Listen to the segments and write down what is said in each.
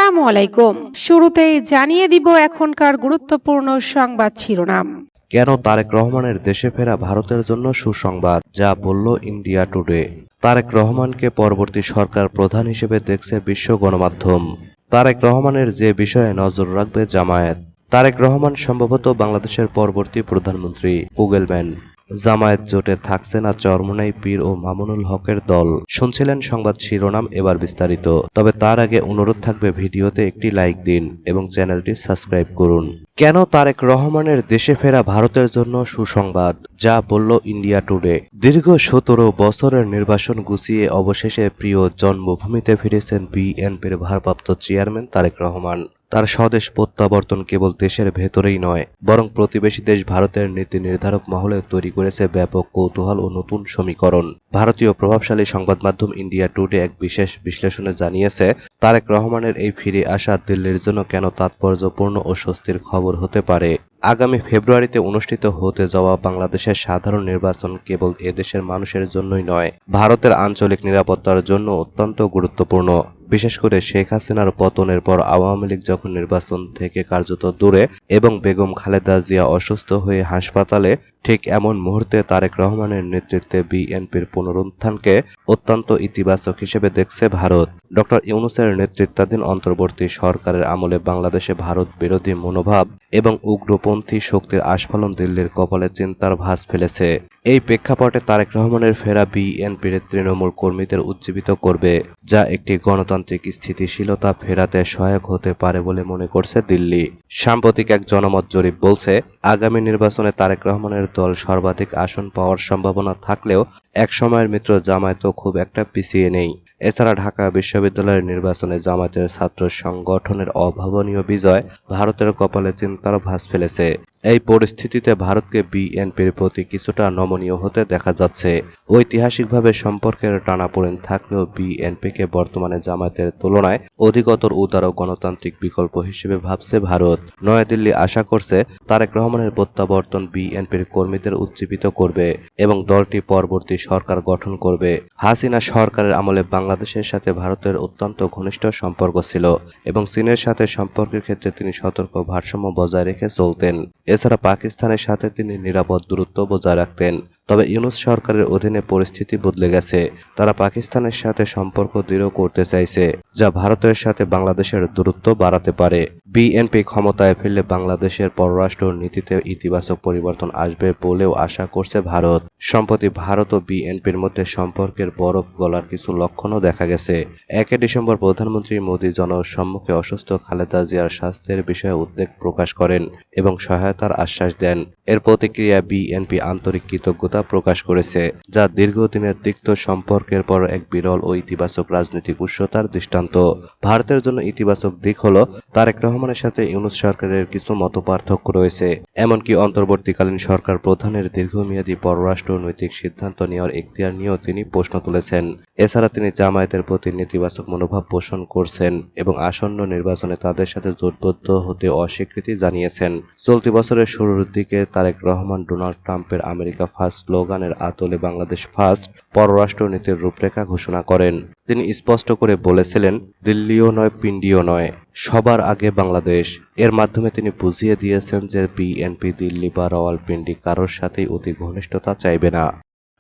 আসসালামু আলাইকুম। শুরুতেই জানিয়ে দিব এখনকার গুরুত্বপূর্ণ সংবাদ শিরোনাম। কেন তারেক রহমানের দেশে ফেরা ভারতের জন্য সুসংবাদ, যা বলল ইন্ডিয়া টুডে। তারেক রহমানকে পরবর্তী সরকার প্রধান হিসেবে দেখছে বিশ্ব গণমাধ্যম। তারেক রহমানের যে বিষয়ে নজর রাখবে জামায়াত। তারেক রহমান সম্ভবত বাংলাদেশের পরবর্তী প্রধানমন্ত্রী। গুগলম্যান। জামায়াত জোটে থাকছে না চরমোনাই পীর ও মামুনুল হকের দল। শুনছিলেন সংবাদ শিরোনাম, এবার বিস্তারিত। তবে তার আগে অনুরোধ থাকবে ভিডিওতে একটি লাইক দিন এবং চ্যানেলটি সাবস্ক্রাইব করুন। কেন তারেক রহমানের দেশে ফেরা ভারতের জন্য সুসংবাদ, যা বলল ইন্ডিয়া টুডে। দীর্ঘ 17 বছরের নির্বাসন গুছিয়ে অবশেষে প্রিয় জন্মভূমিতে ফিরেছেন বিএনপির ভারপ্রাপ্ত চেয়ারম্যান তারেক রহমান। তার স্বদেশ প্রত্যাবর্তন কেবল দেশের ভেতরেই নয়, বরং প্রতিবেশী দেশ ভারতের নীতি নির্ধারক মহলে তৈরি করেছে ব্যাপক কৌতূহল ও নতুন সমীকরণ। ভারতীয় প্রভাবশালী সংবাদ মাধ্যম ইন্ডিয়া টুডে এক বিশেষ বিশ্লেষণে জানিয়েছে, তারেক রহমানের এই ফিরে আসা দিল্লির জন্য কেন তাৎপর্যপূর্ণ ও স্বস্তির খবর হতে পারে। আগামী ফেব্রুয়ারিতে অনুষ্ঠিত হতে যাওয়া বাংলাদেশের সাধারণ নির্বাচন কেবল এদেশের মানুষের জন্যই নয়, ভারতের আঞ্চলিক নিরাপত্তার জন্য অত্যন্ত গুরুত্বপূর্ণ। বিশেষ করে শেখ হাসিনার পতনের পর আওয়ামী লীগ যখন নির্বাচন থেকে কার্যত দূরে এবং বেগম খালেদা জিয়া অসুস্থ হয়ে হাসপাতালে, ঠিক এমন মুহূর্তে তারেক রহমানের নেতৃত্বে বিএনপির পুনরুত্থানকে অত্যন্ত ইতিবাচক হিসেবে দেখছে ভারত। ডক্টর ইউনূসের নেতৃত্বাধীন অন্তর্বর্তী সরকারের আমলে বাংলাদেশে ভারত বিরোধী মনোভাব এবং উগ্রপন্থী শক্তির আস্ফালন দিল্লির কপালে চিন্তার ভাঁজ ফেলেছে। এই প্রেক্ষাপটে তারেক রহমানের ফেরা বিএনপির তৃণমূল কর্মীদের উজ্জীবিত করবে, যা একটি গণতান্ত্রিক স্থিতিশীলতা ফেরাতে সহায়ক হতে পারে বলে মনে করছে দিল্লি। সাম্প্রতিক এক জনমত জরিপ বলছে, আগামী নির্বাচনে তারেক রহমানের দল সর্বাধিক আসন পাওয়ার সম্ভাবনা থাকলেও একসময়ের মিত্র জামায়াতও খুব একটা পিছিয়ে নেই। এছাড়া ঢাকা বিশ্ববিদ্যালয়ের নির্বাচনে জামায়াতের ছাত্র সংগঠনের অভাবনীয় বিজয় ভারতের কপালে চিন্তার ভাঁজ ফেলেছে। এই পরিস্থিতিতে ভারতকে বিএনপির প্রতি কিছুটা নমনীয় হতে দেখা যাচ্ছে। ঐতিহাসিকভাবে সম্পর্কের টানাপোড়েন থাকলেও বিএনপিকে বর্তমানে জামায়াতের তুলনায় অধিকতর উদার ও গণতান্ত্রিক বিকল্প হিসেবে ভাবছে ভারত। নয়াদিল্লি আশা করছে, তারেক রহমানের প্রত্যাবর্তন বিএনপির কর্মীদের উজ্জীবিত করবে এবং দলটি পরবর্তী সরকার গঠন করবে। হাসিনা সরকারের আমলে বাংলাদেশের সাথে ভারতের অত্যন্ত ঘনিষ্ঠ সম্পর্ক ছিল এবং চীনের সাথে সম্পর্কের ক্ষেত্রে তিনি সতর্ক ভারসাম্য বজায় রেখে চলতেন। এছাড়া পাকিস্তানের সাথে তিনি নিরাপদ দূরত্ব বজায় রাখতেন। তবে ইউনূস সরকারের অধীনে পরিস্থিতি বদলে গেছে। তারা পাকিস্তানের সাথে সম্পর্ক দৃঢ় করতে চাইছে, যা ভারতের সাথে বাংলাদেশের দূরত্ব বাড়াতে পারে। বিএনপি ক্ষমতায় ফিরলে বাংলাদেশের পররাষ্ট্র নীতিতে ইতিবাচক পরিবর্তন আসবে বলেও আশা করছে ভারত। সম্প্রতি ভারত ও বিএনপির মধ্যে সম্পর্কের বরফ গলার কিছু লক্ষণও দেখা গেছে। 1 ডিসেম্বর প্রধানমন্ত্রী মোদী জনসম্মুখে অসুস্থ খালেদা জিয়ার স্বাস্থ্যের বিষয়ে উদ্বেগ প্রকাশ করেন এবং সহায়তার আশ্বাস দেন। এর প্রতিক্রিয়া বিএনপি আন্তরিক কৃতজ্ঞতা প্রকাশ করেছে, যা দীর্ঘদিনের তিক্ত সম্পর্কের পর এক বিরল ও ইতিবাচক রাজনৈতিক উচ্চতার দৃষ্টান্ত। ভারতের জন্য ইতিবাচক দিক হল, তারেক রহমানের সাথে ইউনূস সরকারের কিছু মতপার্থক্য রয়েছে। এমনকি অন্তর্বর্তীকালীন সরকার প্রধানের দীর্ঘমেয়াদী পররাষ্ট্র নৈতিক সিদ্ধান্ত নেওয়ার এখতিয়ার নিয়েও তিনি প্রশ্ন তুলেছেন। এছাড়া তিনি জামায়াতের প্রতি নেতিবাচক মনোভাব পোষণ করছেন এবং আসন্ন নির্বাচনে তাদের সাথে জোটবদ্ধ হতে অস্বীকৃতি জানিয়েছেন। চলতি বছরের শুরুর দিকে তারেক রহমান ডোনাল্ড ট্রাম্পের আমেরিকা ফার্স্ট স্লোগানের আদলে বাংলাদেশ ফার্স্ট পররাষ্ট্র নীতির রূপরেখা ঘোষণা করেন। তিনি স্পষ্ট করে বলেছিলেন, দিল্লিও নয় পিন্ডিও নয়, সবার আগে বাংলাদেশ। এর মাধ্যমে তিনি বুঝিয়ে দিয়েছেন যে বিএনপি দিল্লি বা রাওয়ালপিন্ডি কারোর সাথেই অতি ঘনিষ্ঠতা চাইবে না।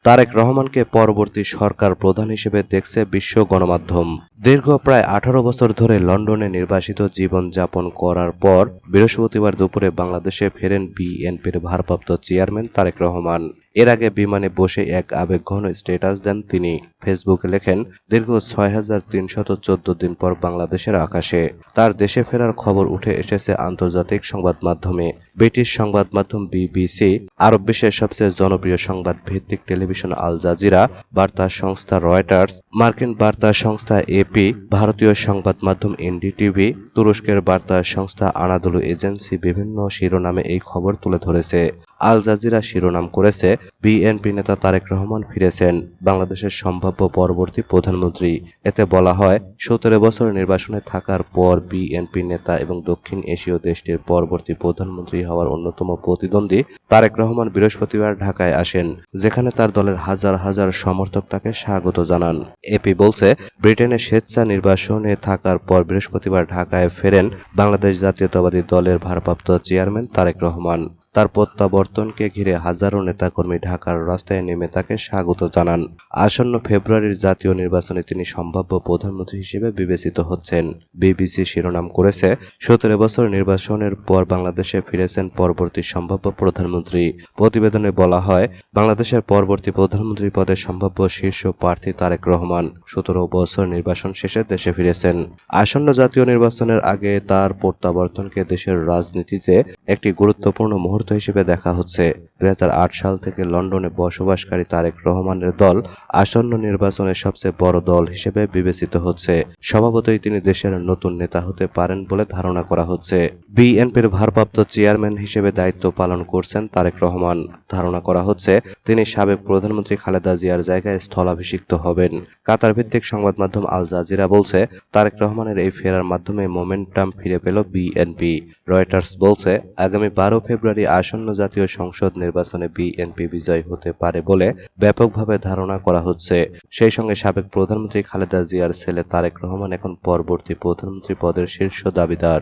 তারেক রহমানকে পরবর্তী সরকার প্রধান হিসেবে দেখছে বিশ্ব গণমাধ্যম। দীর্ঘ প্রায় 18 বছর ধরে লন্ডনে নির্বাসিত জীবন যাপন করার পর বৃহস্পতিবার দুপুরে বাংলাদেশে ফেরেন বিএনপির ভারপ্রাপ্ত চেয়ারম্যান তারেক রহমান। এর আগে বিমানে বসে এক আবেগঘন স্ট্যাটাস দেন তিনি। ফেসবুকে লেখেন, দীর্ঘ 6314 দিন পর বাংলাদেশের আকাশে। তার দেশে ফেরার খবর উঠে এসেছে আন্তর্জাতিক সংবাদ মাধ্যমে। ব্রিটিশ সংবাদ মাধ্যম বিবিসি, আরব বিশ্বের সবচেয়ে জনপ্রিয় সংবাদ ভিত্তিক টেলিভিশন আল জাজিরা, বার্তা সংস্থা রয়টার্স, মার্কিন বার্তা সংস্থা এপি, ভারতীয় সংবাদ মাধ্যম এনডিটিভি, তুরস্কের বার্তা সংস্থা আনাদোলু এজেন্সি বিভিন্ন শিরোনামে এই খবর তুলে ধরেছে। আল জাজিরা শিরোনাম করেছে, বিএনপি নেতা তারেক রহমান ফিরেছেন, বাংলাদেশের সম্ভাব্য পরবর্তী প্রধানমন্ত্রী। এতে বলা হয়, 17 বছর নির্বাসনে থাকার পর বিএনপি নেতা এবং দক্ষিণ এশীয় দেশটির পরবর্তী প্রধানমন্ত্রী হওয়ার অন্যতম প্রতিদ্বন্দ্বী তারেক রহমান বৃহস্পতিবার ঢাকায় আসেন, যেখানে তার দলের হাজার হাজার সমর্থক তাকে স্বাগত জানান। এপি বলছে, ব্রিটেনে স্বেচ্ছা নির্বাসনে থাকার পর বৃহস্পতিবার ঢাকায় ফেরেন বাংলাদেশ জাতীয়তাবাদী দলের ভারপ্রাপ্ত চেয়ারম্যান তারেক রহমান। তার প্রত্যাবর্তনকে ঘিরে হাজারো নেতাকর্মী ঢাকার রাস্তায় নেমে তাকে স্বাগত জানান। আসন্ন ফেব্রুয়ারির জাতীয় নির্বাচনে তিনি সম্ভাব্য প্রধানমন্ত্রী হিসেবে বিবেচিত হচ্ছেন। বিবিসি শিরোনাম করেছে, 17 বছর নির্বাসনের পর বাংলাদেশে ফিরেছেন পরবর্তী সম্ভাব্য প্রধানমন্ত্রী। প্রতিবেদনে বলা হয়, বাংলাদেশের পরবর্তী প্রধানমন্ত্রী পদে সম্ভাব্য শীর্ষ প্রার্থী তারেক রহমান 17 বছর নির্বাসন শেষে দেশে ফিরেছেন। আসন্ন জাতীয় নির্বাচনের আগে তার প্রত্যাবর্তনকে দেশের রাজনীতিতে একটি গুরুত্বপূর্ণ মুহূর্ত হিসেবে দেখা হচ্ছে। 2008 সাল থেকে লন্ডনে বসবাসকারী তারেক রহমানের দল আসন্ন নির্বাচনের সবচেয়ে বড় দল হিসেবে বিবেচিত হচ্ছে। স্বভাবতই তিনি দেশের নতুন নেতা হতে পারেন বলে ধারণা করা হচ্ছে। বিএনপির ভারপ্রাপ্ত চেয়ারম্যান হিসেবে দায়িত্ব পালন করছেন তারেক রহমান। ধারণা করা হচ্ছে, তিনি সাবেক প্রধানমন্ত্রী খালেদা জিয়ার জায়গায় স্থলাভিষিক্ত হবেন। কাতার ভিত্তিক সংবাদ মাধ্যম আল জাজিরা বলছে, তারেক রহমানের এই ফেরার মাধ্যমে মোমেন্টাম ফিরে পেল বিএনপি। রয়টার্স বলছে, আগামী 12 ফেব্রুয়ারি আসন্ন জাতীয় সংসদ নির্বাচনে বিএনপি বিজয় হতে পারে বলে ব্যাপকভাবে ধারণা করা হচ্ছে। সেই সঙ্গে সাবেক প্রধানমন্ত্রী খালেদা জিয়ার ছেলে তারেক রহমান এখন পরবর্তী প্রধানমন্ত্রী পদের শীর্ষ দাবিদার।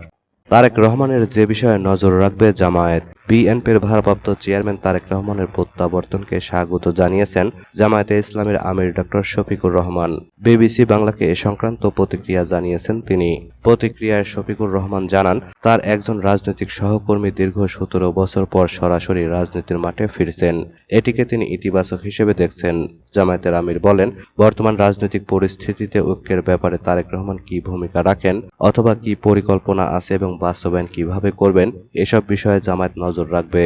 তারেক রহমানের যে বিষয়ে নজর রাখবে জামায়াত। বিএনপির ভারপ্রাপ্ত চেয়ারম্যান তারেক রহমানের প্রত্যাবর্তনকে স্বাগত জানিয়েছেন জামায়াতে ইসলামীর আমির ডক্টর শফিকুর রহমান। বিবিসি বাংলাকে এ সংক্রান্ত প্রতিক্রিয়া জানিয়েছেন তিনি। প্রতিক্রিয়ায় শফিকুর রহমান জানান, তার একজন রাজনৈতিক সহকর্মী দীর্ঘ 17 বছর পর সরাসরি রাজনীতির মাঠে ফিরছেন। এটিকে তিনি ইতিবাচক হিসেবে দেখছেন। জামায়াতের আমির বলেন, বর্তমান রাজনৈতিক পরিস্থিতিতে ঐক্যের ব্যাপারে তারেক রহমান কি ভূমিকা রাখেন অথবা কি পরিকল্পনা আছে এবং বাস্তবায়ন কিভাবে করবেন, এসব বিষয়ে জামায়াত নজর রাখবে।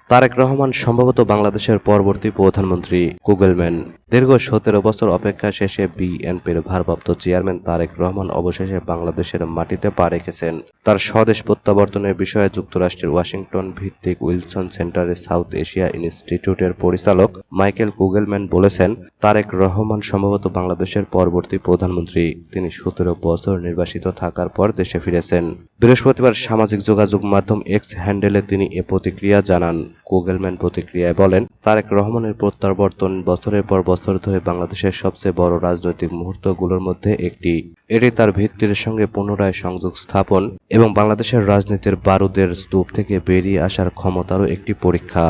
তারেক রহমান সম্ভবত বাংলাদেশের পরবর্তী প্রধানমন্ত্রী। গুগলম্যান। দীর্ঘ 17 বছর অপেক্ষা শেষে বিএনপির ভারপ্রাপ্ত চেয়ারম্যান তারেক রহমান অবশেষে বাংলাদেশের মাটিতে পা রেখেছেন। তার স্বদেশ প্রত্যাবর্তনের বিষয়ে যুক্তরাষ্ট্রের ওয়াশিংটন ভিত্তিক উইলসন সেন্টারের সাউথ এশিয়া ইনস্টিটিউটের পরিচালক মাইকেল কুগেলম্যান বলেছেন, তারেক রহমান সম্ভবত বাংলাদেশের পরবর্তী প্রধানমন্ত্রী। তিনি 17 বছর নির্বাসিত থাকার পর দেশে ফিরেছেন। বৃহস্পতিবার সামাজিক যোগাযোগ মাধ্যম এক্স হ্যান্ডেলে তিনি এ প্রতিক্রিয়া জানান। কুগেলম্যান প্রতিক্রিয়ায় বলেন, তারেক রহমানের প্রত্যাবর্তন বছরের পর বছর ধরে বাংলাদেশের সবচেয়ে বড় রাজনৈতিক মুহূর্তগুলোর মধ্যে একটি। এটি তার ভিত্তির সঙ্গে পুনরায় সংযোগ স্থাপন এবং বাংলাদেশের রাজনীতির বারুদের স্তূপ থেকে বেরিয়ে আসার ক্ষমতারও একটি পরীক্ষা।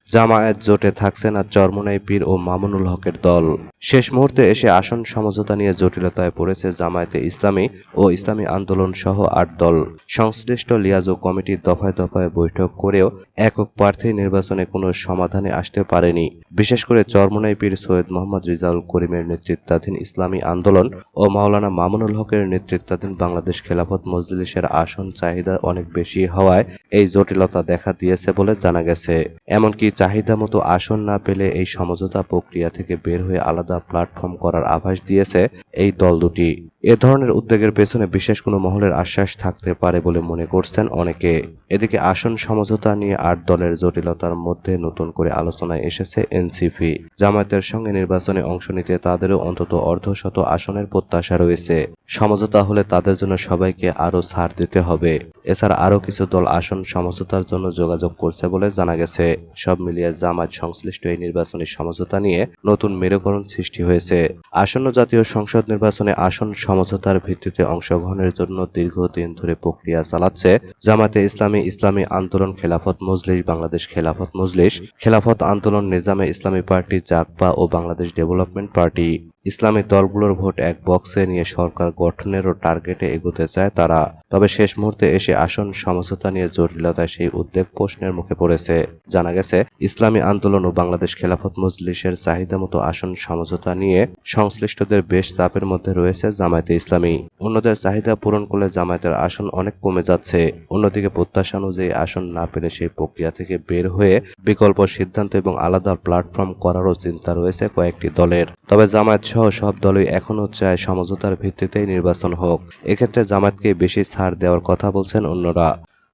জামায়াত জোটে থাকছে না চরমোনাই পীর ও মামুনুল হকের দল। শেষ মুহূর্তে এসে আসন সমঝোতা নিয়ে জটিলতায় পড়েছে জামায়াতে ইসলামী ও ইসলামী আন্দোলন সহ 8 দল। সংশ্লিষ্ট লিয়াজো কমিটি দফায় দফায় বৈঠক করেও একক প্রার্থী নির্বাচনে কোনো সমাধানে আসতে পারেনি। বিশেষ করে চরমোনাই পীর সৈয়দ মোহাম্মদ রিজাউল করিমের নেতৃত্বাধীন ইসলামী আন্দোলন ও মাওলানা মামুনুল হকের নেতৃত্বাধীন বাংলাদেশ খেলাফত মজলিসের আসন চাহিদা অনেক বেশি হওয়ায় এই জটিলতা দেখা দিয়েছে বলে জানা গেছে। এমনকি চাহিদা মতো আসন না পেলে এই সমঝোতা প্রক্রিয়া থেকে বের হয়ে আলাদা প্ল্যাটফর্ম করার আভাস দিয়েছে এই দল দুটি। এ ধরনের উদ্যোগের পেছনে বিশেষ কোনো মহলের আশ্বাস থাকতে পারে বলে মনে করছেন অনেকে। এদিকে আসন সমঝোতা নিয়ে 8 দলের জটিলতার মধ্যে নতুন করে আলোচনায় এসেছে এনসিপি। জামায়াতের সঙ্গে নির্বাচনে অংশ নিতে তাদেরও অন্তত অর্ধশত আসনের প্রত্যাশা রয়েছে। সমঝোতা হলে তাদের জন্য সবাইকে আরও ছাড় দিতে হবে। এছাড়া আরও কিছু দল আসন সমঝোতার জন্য যোগাযোগ করছে বলে জানা গেছে। সব মিলিয়ে জামায়াত সংশ্লিষ্ট এই নির্বাচনী সমঝোতা নিয়ে নতুন মেরুকরণ সৃষ্টি হয়েছে। আসন্ন জাতীয় সংসদ নির্বাচনে আসন সমঝোতার ভিত্তিতে অংশগ্রহণের জন্য দীর্ঘদিন ধরে প্রক্রিয়া চালাচ্ছে জামায়াতে ইসলামী, ইসলামী আন্দোলন, খেলাফত মজলিস, বাংলাদেশ খেলাফত মজলিস, খেলাফত আন্দোলন, নিজামে ইসলামী পার্টি, জাগপা ও বাংলাদেশ ডেভেলপমেন্ট পার্টি। ইসলামী দলগুলোর ভোট এক বক্সে নিয়ে সরকার গঠনেরও টার্গেটে এগোতে চায় তারা। তবে শেষ মুহূর্তে এসে আসন সমঝোতা নিয়ে জটিলতায় সেই উদ্যোগ প্রশ্নের মুখে পড়েছে। জানা গেছে, ইসলামী আন্দোলন ও বাংলাদেশ খেলাফত মজলিসের চাহিদা মতো আসন সমঝোতা নিয়ে সংশ্লিষ্টদের বেশ চাপের মধ্যে রয়েছে জামায়াতে ইসলামী। অন্যদের চাহিদা পূরণ করলে জামায়াতের আসন অনেক কমে যাচ্ছে। অন্যদিকে প্রত্যাশা অনুযায়ী আসন না পেলে সেই প্রক্রিয়া থেকে বের হয়ে বিকল্প সিদ্ধান্ত এবং আলাদা প্ল্যাটফর্ম করারও চিন্তা রয়েছে কয়েকটি দলের। তবে জামায়াত সহ সব দলই এখনও চায় সমঝোতার ভিত্তিতেই নির্বাচন হোক। এক্ষেত্রে জামায়াতকে বেশি ছাড় দেওয়ার কথা বলছেন অন্যরা।